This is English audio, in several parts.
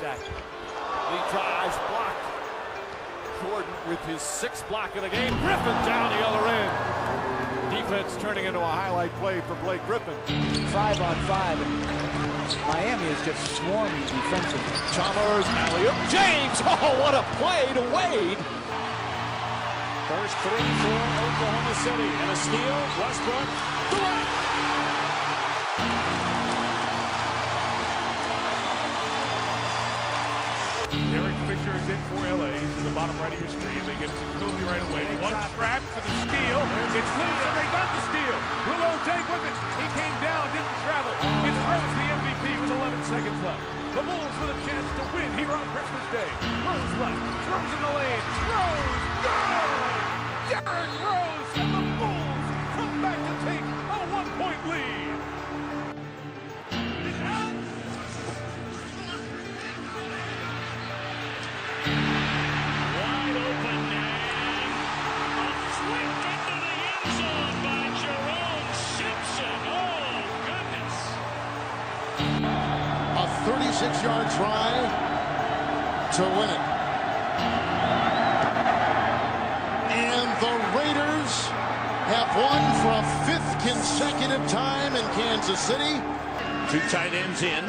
Exactly. He drives, blocked. Jordan with his 6th block of the game. Griffin down the other end. Defense turning into a highlight play for Blake Griffin. 5-on-5. Miami is just swarming defensively. Chalmers, alley-oop. James! Oh, what a play to Wade! First 3 for Oklahoma City. And a steal. Westbrook. Durant! Derek Fisher is in for LA. To the bottom right of your screen. They get it to Kobe right away. One trap for the steal. It's loose and they got the steal. Will take with it. He came down, didn't travel. It's Rose the MVP with 11 seconds left. The Bulls with a chance to win here on Christmas Day. Rose left. Throws in the lane. Rose. Good! Derrick Rose and the Bulls come back to take a 1-point lead. Wide open man. Flipped into the end zone by Jerome Simpson. Oh, goodness. A 36-yard try to win it. And the Raiders have won for a 5th consecutive time in Kansas City. 2 tight ends in.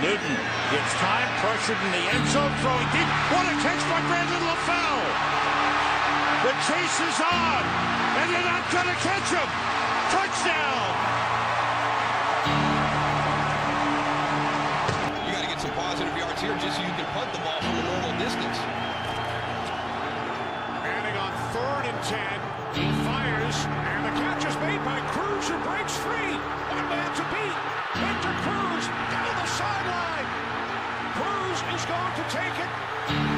Newton gets time, pressured in the end zone, throwing deep. What a catch by Brandon LaFell! The chase is on, and they're not going to catch him. Touchdown! You got to get some positive yards here just so you can punt the ball from a normal distance. Manning on 3rd and 10. He fires, and the catch is made by Cruz, who breaks free. One man to beat. Victor Cruz down the sideline. Cruz is going to take it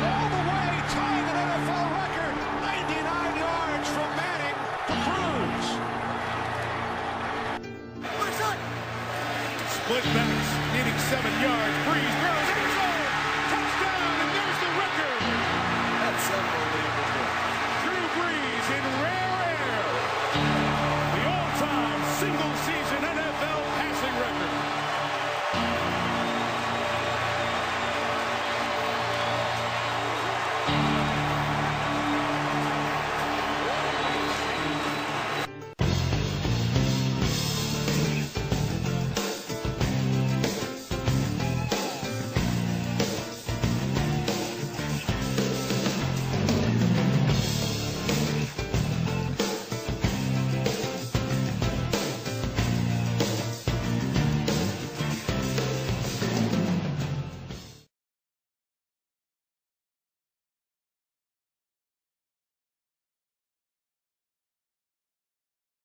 all the way, tying an NFL record. 99 yards from Manning to Cruz. Split backs, needing 7 yards. Breeze barely